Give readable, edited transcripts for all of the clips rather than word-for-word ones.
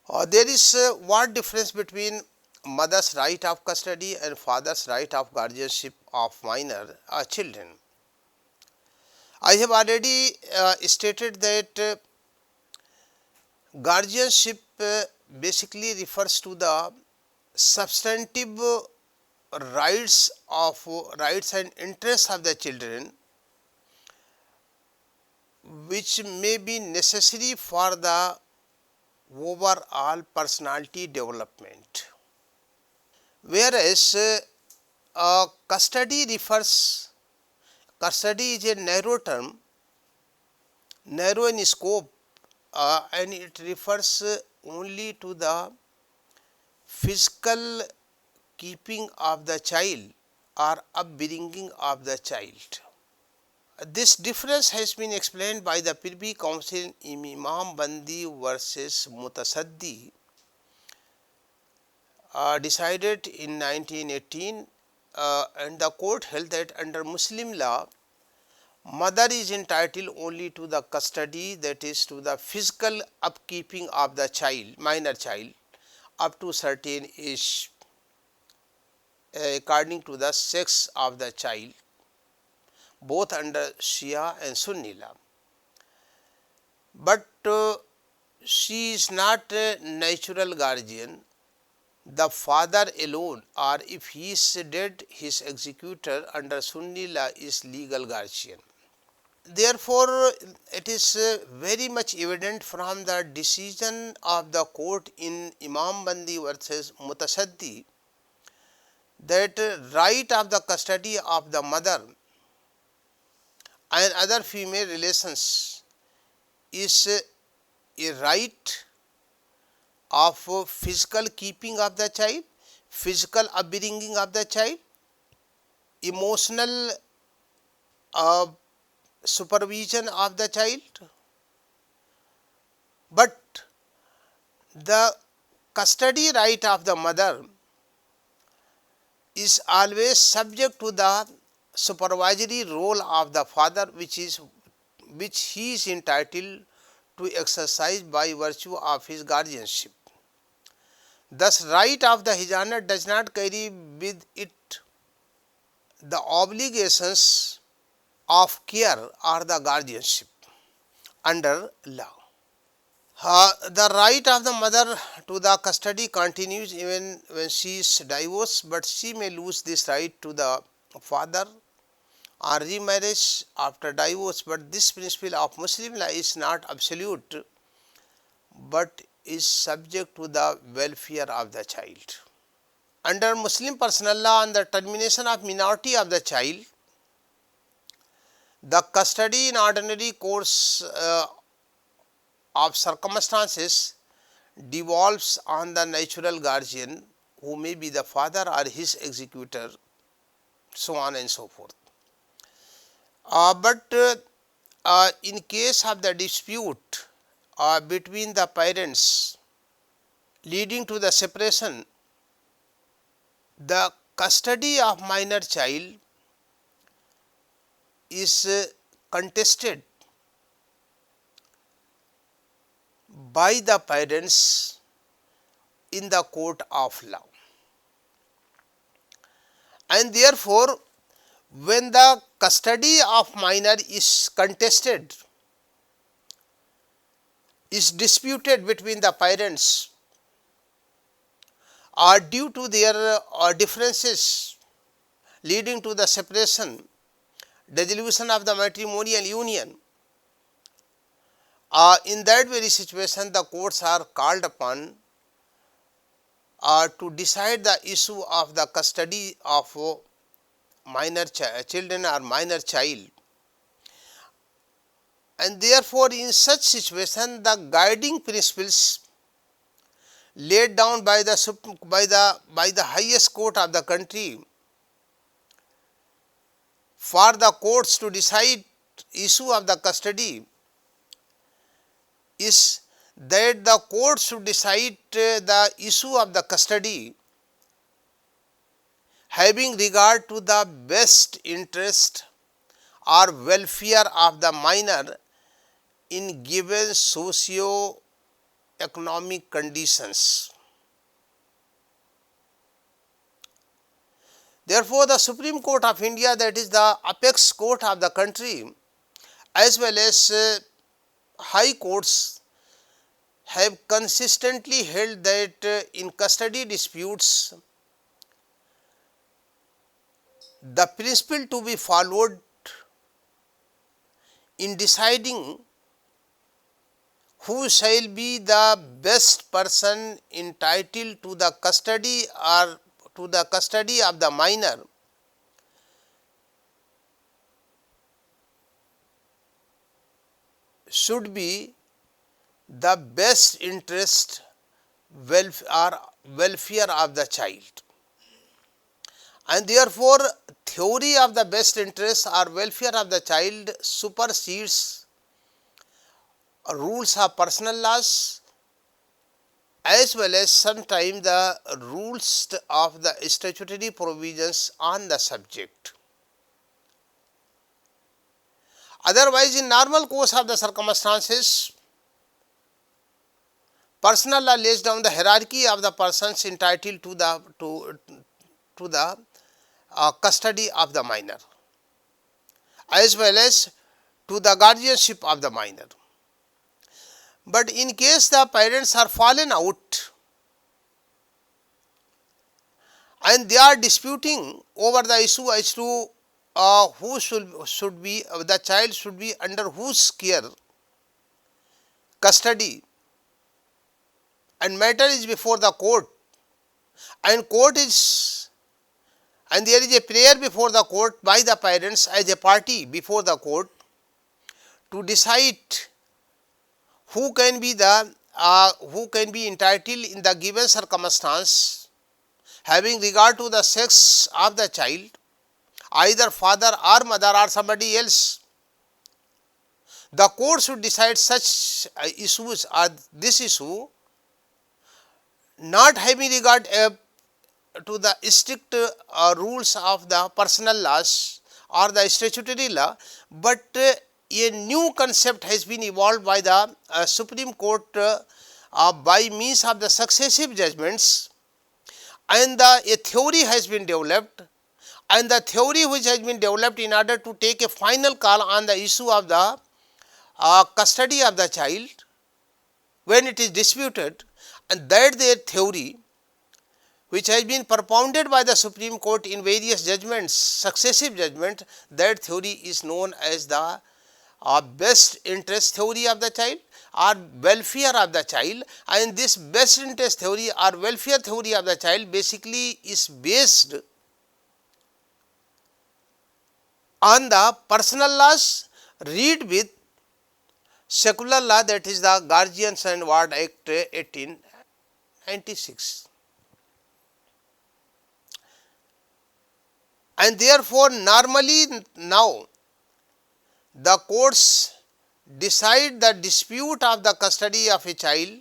There is what difference between mother's right of custody and father's right of guardianship of minor children. I have already stated that guardianship basically refers to the substantive rights and interests of the children which may be necessary for the overall personality development. Whereas custody is a narrow term, narrow in scope, and it refers only to the physical keeping of the child or upbringing of the child. This difference has been explained by the Privy Council in Imam Bandi versus Mutasaddi, decided in 1918, and the court held that under Muslim law, mother is entitled only to the custody, that is to the physical upkeeping of the child, minor child, up to certain age, according to the sex of the child, both under Shia and Sunni law. But she is not a natural guardian. The father alone, or if he is dead, his executor under Sunni law is legal guardian. Therefore, it is very much evident from the decision of the court in Imam Bandi versus Mutasaddi that right of the custody of the mother and other female relations is a right of physical keeping of the child, physical upbringing of the child, emotional uh, supervision of the child, but the custody right of the mother is always subject to the supervisory role of the father, which he is entitled to exercise by virtue of his guardianship. Thus, right of the hijana does not carry with it the obligations of care or the guardianship under law. The right of the mother to the custody continues even when she is divorced, but she may lose this right to the father or remarriage after divorce. But this principle of Muslim law is not absolute, but is subject to the welfare of the child. Under Muslim personal law, on the termination of minority of the child, the custody in ordinary course of circumstances devolves on the natural guardian, who may be the father or his executor, so on and so forth. But in case of the dispute between the parents leading to the separation, the custody of minor child is contested by the parents in the court of law, and therefore when the custody of minor is contested, is disputed between the parents or due to their differences leading to the separation, dissolution of the matrimonial union, in that very situation the courts are called upon to decide the issue of the custody of minor children or minor child, and therefore in such situation the guiding principles laid down by the highest court of the country for the courts to decide issue of the custody is that the court should decide the issue of the custody having regard to the best interest or welfare of the minor in given socio economic conditions. Therefore, the Supreme Court of India, that is the apex court of the country, as well as high courts, have consistently held that in custody disputes, the principle to be followed in deciding who shall be the best person entitled to the custody or to the custody of the minor should be the best interest welfare of the child. And therefore, theory of the best interest or welfare of the child supersedes rules of personal laws as well as sometimes the rules of the statutory provisions on the subject. Otherwise, in normal course of the circumstances, personal law lays down the hierarchy of the persons entitled to the custody of the minor as well as to the guardianship of the minor. But in case the parents are fallen out and they are disputing over the issue as to who should be the child should be under whose care, custody, and matter is before the court, and there is a prayer before the court by the parents as a party before the court to decide who can be entitled in the given circumstance, having regard to the sex of the child, either father or mother or somebody else. The court should decide such issues or this issue, not having regard to the strict rules of the personal laws or the statutory law, but a new concept has been evolved by the Supreme Court by means of the successive judgments, and a theory has been developed, and the theory which has been developed in order to take a final call on the issue of the custody of the child when it is disputed, and that their theory which has been propounded by the Supreme Court in various judgments, successive judgments, that theory is known as the best interest theory of the child or welfare of the child. And this best interest theory or welfare theory of the child basically is based on the personal laws read with secular law, that is the Guardians and Ward Act 1896. And therefore, normally now the courts decide the dispute of the custody of a child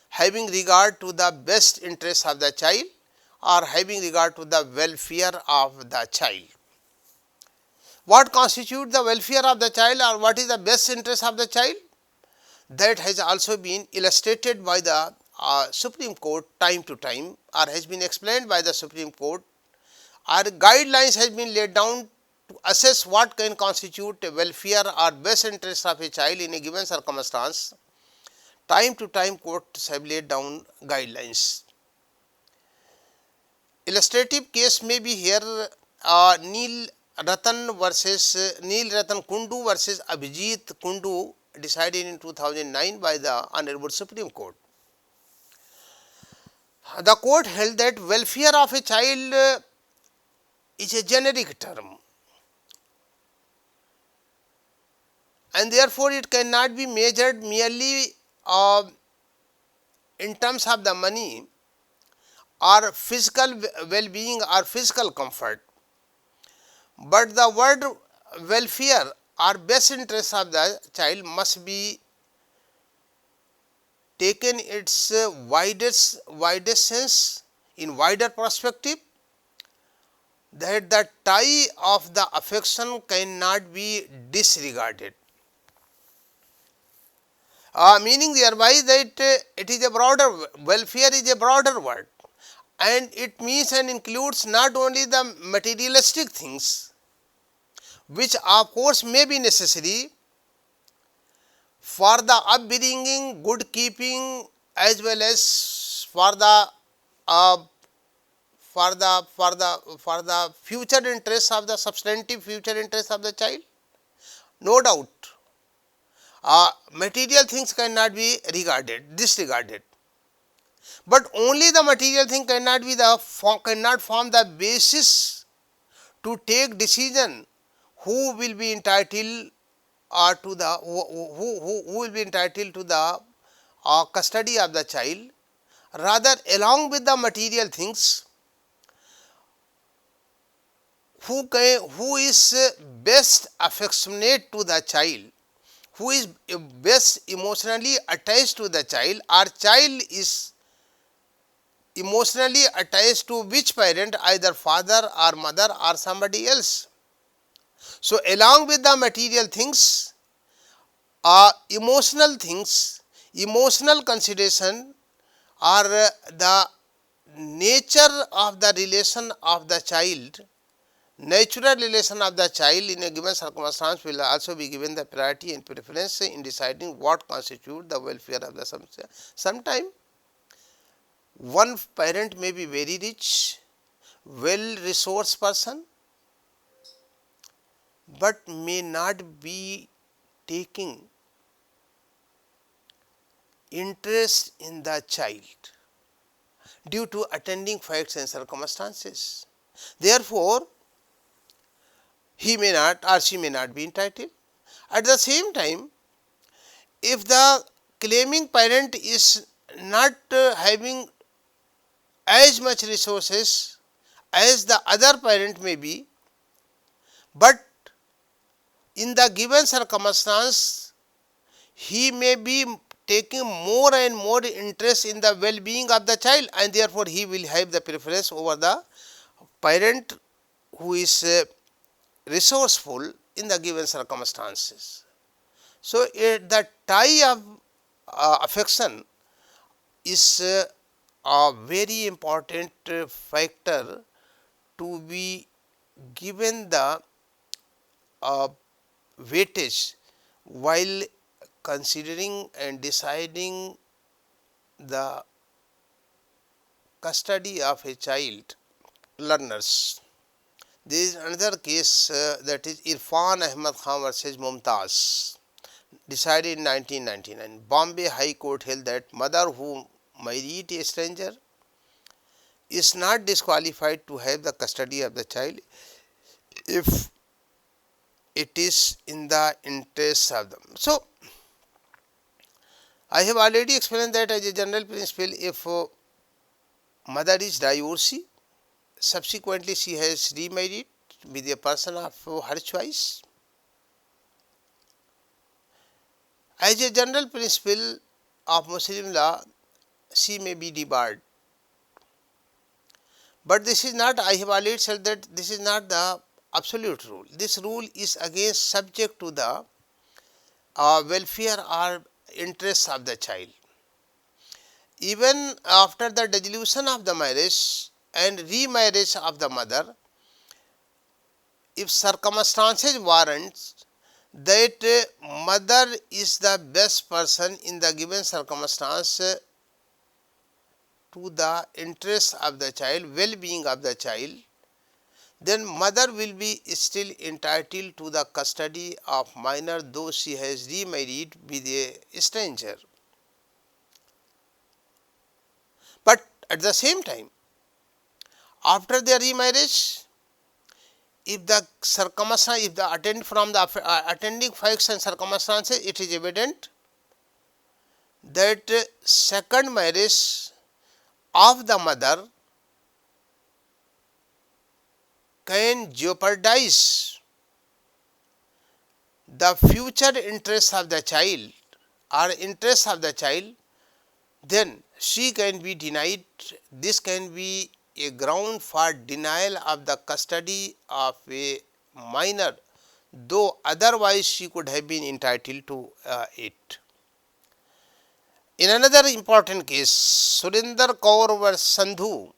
having regard to the best interest of the child or having regard to the welfare of the child. What constitutes the welfare of the child or what is the best interest of the child? That has also been illustrated by the Supreme Court time to time, or has been explained by the Supreme Court, or guidelines has been laid down to assess what can constitute a welfare or best interest of a child in a given circumstance. Time to time courts have laid down guidelines. Illustrative case may be here Neel Ratan Kundu versus Abhijit Kundu, decided in 2009 by the Honorable Supreme Court. The court held that welfare of a child is a generic term, and therefore it cannot be measured merely in terms of the money or physical well-being or physical comfort, but the word welfare or best interest of the child must be taken its widest sense, in wider perspective, that the tie of the affection cannot be disregarded. meaning thereby that it is a broader, welfare is a broader word, and it means and includes not only the materialistic things, which of course may be necessary for the upbringing, good keeping, as well as for the uh, future interests of the substantive future interests of the child. No doubt, material things cannot be disregarded, but only the material thing cannot be cannot form the basis to take decision who will be entitled to the who will be entitled to the custody of the child. Rather, along with the material things, who is best affectionate to the child, who is best emotionally attached to the child, or child is emotionally attached to which parent, either father or mother or somebody else. So, along with the material things, emotional things, emotional consideration, or the nature of the relation of the child, natural relation of the child in a given circumstance will also be given the priority and preference in deciding what constitutes the welfare of the sometime. One parent may be very rich, well resourced person, but may not be taking interest in the child due to attending facts and circumstances. Therefore, he may not or she may not be entitled. At the same time, if the claiming parent is not having as much resources as the other parent may be, but in the given circumstance he may be taking more and more interest in the well-being of the child, and therefore he will have the preference over the parent who is resourceful in the given circumstances. So, the tie of affection is a very important factor to be given the weightage while considering and deciding the custody of a child learners. There is another case that is Irfan Ahmad Khan versus Mumtaz, decided in 1999. Bombay High Court held that mother who married a stranger is not disqualified to have the custody of the child if it is in the interest of them. So, I have already explained that as a general principle, if mother is divorcee, subsequently she has remarried with a person of her choice, as a general principle of Muslim law, she may be debarred. But this is not, I have already said that this is not the absolute rule. This rule is again subject to the welfare or interests of the child. Even after the dissolution of the marriage and remarriage of the mother, if circumstances warrant that mother is the best person in the given circumstance to the interest of the child, well-being of the child, then mother will be still entitled to the custody of minor though she has remarried with a stranger. But at the same time, after their remarriage, if the circumstance, if the attending facts and circumstances, it is evident that second marriage of the mother can jeopardize the future interests of the child or interests of the child, then she can be denied. This can be a ground for denial of the custody of a minor, though otherwise she could have been entitled to it. In another important case, Surinder Kaur Sandhu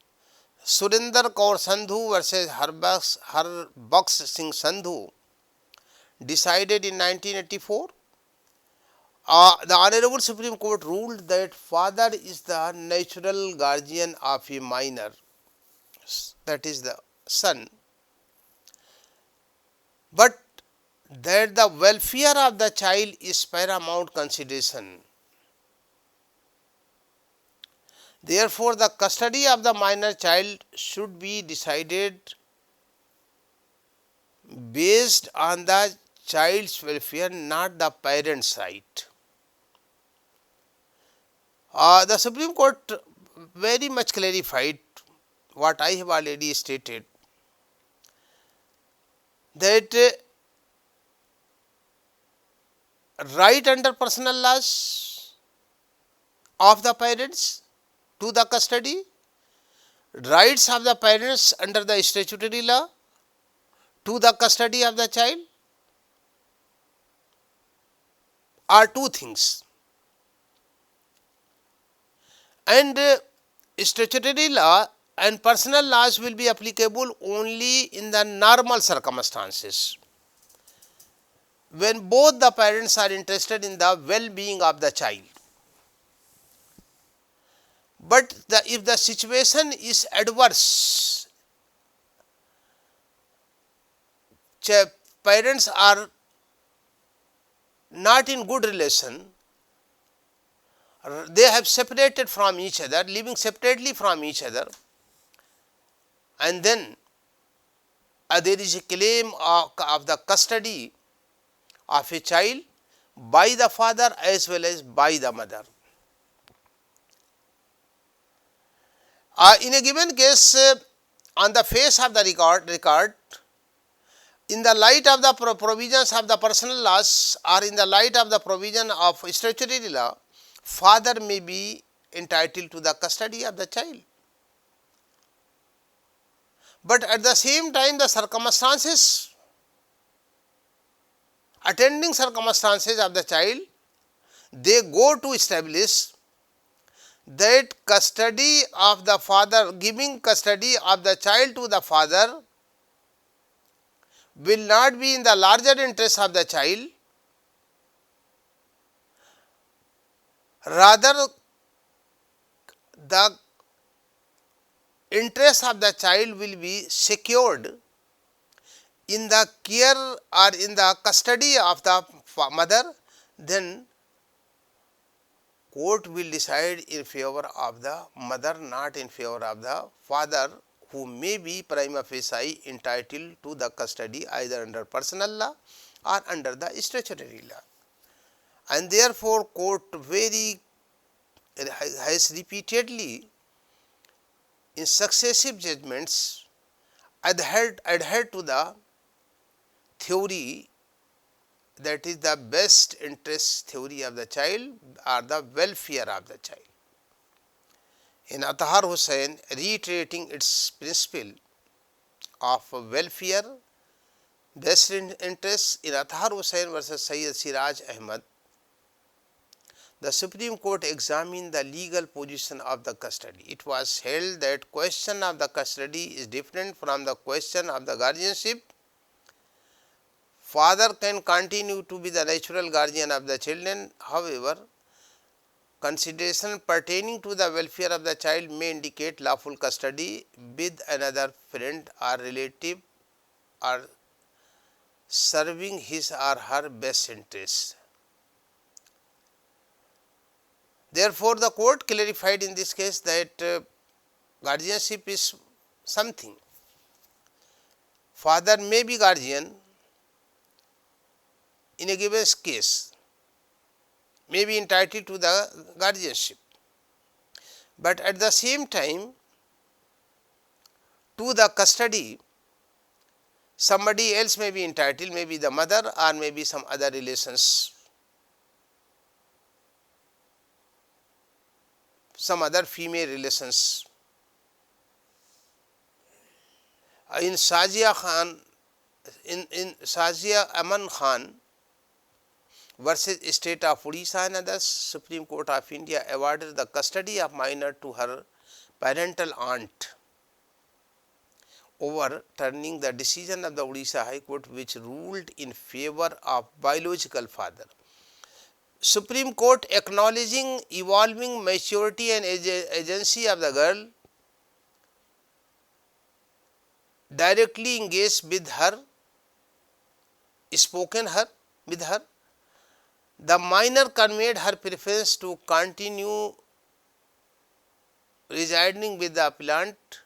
versus Harbaks Singh Sandhu, decided in 1984. The Honorable Supreme Court ruled that father is the natural guardian of a minor, that is the son, but that the welfare of the child is paramount consideration. Therefore, the custody of the minor child should be decided based on the child's welfare, not the parent's right. The Supreme Court very much clarified what I have already stated, that right under personal laws of the parents to the custody, rights of the parents under the statutory law to the custody of the child are two things, and statutory law and personal laws will be applicable only in the normal circumstances, when both the parents are interested in the well-being of the child. But if the situation is adverse, parents are not in good relation, they have separated from each other, living separately from each other, and then there is a claim of the custody of a child by the father as well as by the mother. In a given case, on the face of the record, in the light of the provisions of the personal laws or in the light of the provision of statutory law, father may be entitled to the custody of the child. But at the same time, the circumstances, attending circumstances of the child, they go to establish that custody of the father, giving custody of the child to the father will not be in the larger interest of the child, rather the interest of the child will be secured in the care or in the custody of the mother, then court will decide in favor of the mother, not in favor of the father, who may be prima facie entitled to the custody either under personal law or under the statutory law. And therefore, court has repeatedly in successive judgments adhered to the theory, that is the best interest theory of the child or the welfare of the child. In Atahar Hussain, reiterating its principle of welfare, best interest, in Atahar Hussain versus Sayyid Siraj Ahmad, the Supreme Court examined the legal position of the custody. It was held that question of the custody is different from the question of the guardianship. Father can continue to be the natural guardian of the children. However, consideration pertaining to the welfare of the child may indicate lawful custody with another friend or relative or serving his or her best interest. Therefore, the court clarified in this case that guardianship is something. Father may be guardian in a given case, may be entitled to the guardianship, but at the same time to the custody somebody else may be entitled, maybe the mother or maybe some other relations, some other female relations. In Shazia Aman Khan versus State of Odisha and others, Supreme Court of India awarded the custody of minor to her parental aunt, overturning the decision of the Odisha High Court which ruled in favor of biological father. Supreme Court, acknowledging evolving maturity and agency of the girl, directly engaged with her, spoken her with her. The minor conveyed her preference to continue residing with the appellant,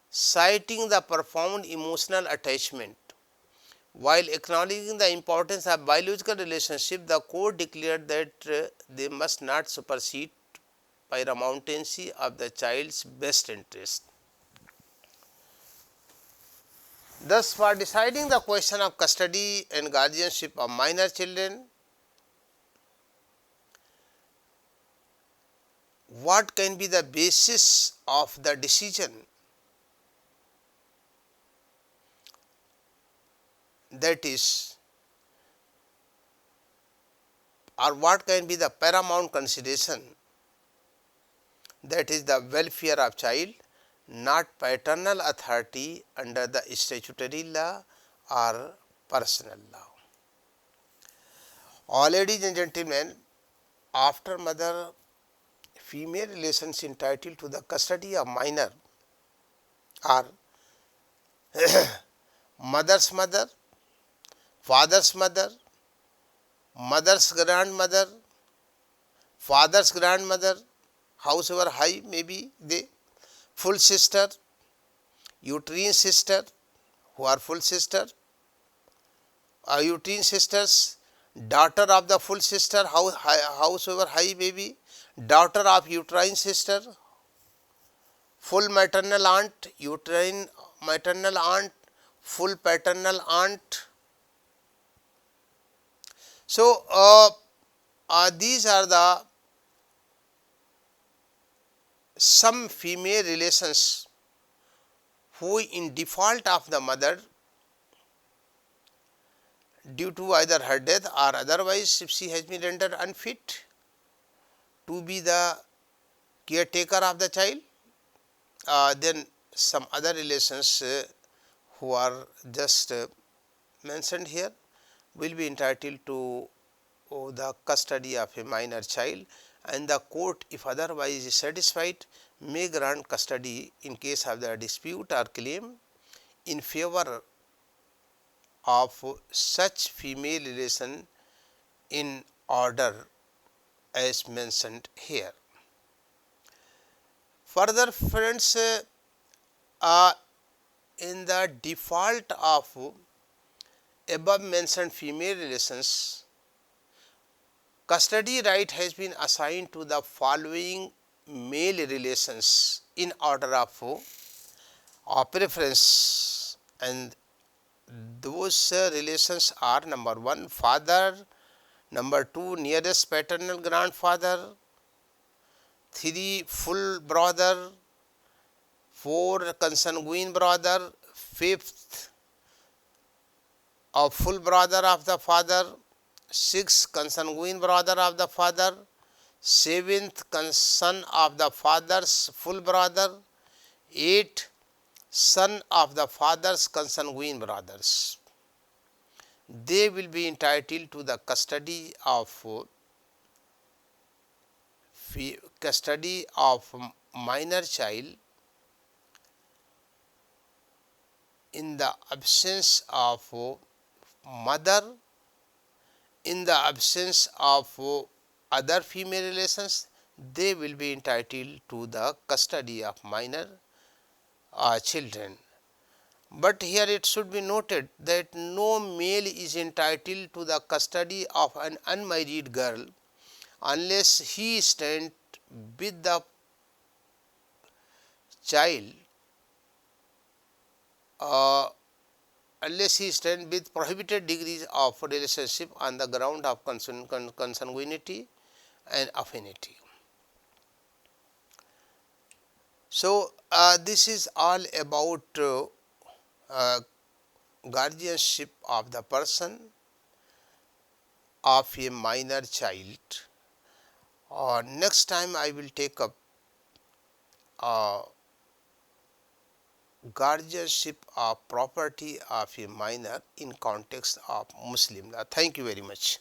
citing the profound emotional attachment. While acknowledging the importance of biological relationship, the court declared that they must not supersede paramountcy of the child's best interest. Thus, for deciding the question of custody and guardianship of minor children, what can be the basis of the decision? That is, or what can be the paramount consideration? That is the welfare of child, not paternal authority under the statutory law or personal law. All ladies and gentlemen, after mother female relations entitled to the custody of minor are mother's mother, father's mother, mother's grandmother, father's grandmother, howsoever high may be they, full sister, uterine sister, who are full sister, uterine sisters, daughter of the full sister, howsoever high may be, daughter of uterine sister, full maternal aunt, uterine maternal aunt, full paternal aunt. So, these are the some female relations who in default of the mother, due to either her death or otherwise if she has been rendered unfit to be the caretaker of the child, then some other relations who are just mentioned here will be entitled to the custody of a minor child, and the court, if otherwise is satisfied, may grant custody in case of the dispute or claim in favor of such female relation in order as mentioned here. Further, friends, in the default of above mentioned female relations, custody right has been assigned to the following male relations in order of preference, and those relations are: number 1, father; number 2, nearest paternal grandfather; 3, full brother; 4, consanguine brother; 5th, a full brother of the father; 6, consanguine brother of the father; 7th, son of the father's full brother; 8, son of the father's consanguine brothers. They will be entitled to the custody of minor child in the absence of mother, in the absence of other female relations. They will be entitled to the custody of minor children. But here it should be noted that no male is entitled to the custody of an unmarried girl unless he stands with the child, unless he stands with prohibited degrees of relationship on the ground of consanguinity and affinity. So, this is all about guardianship of the person of a minor child. Next time I will take up guardianship of property of a minor in context of Muslim law. Thank you very much.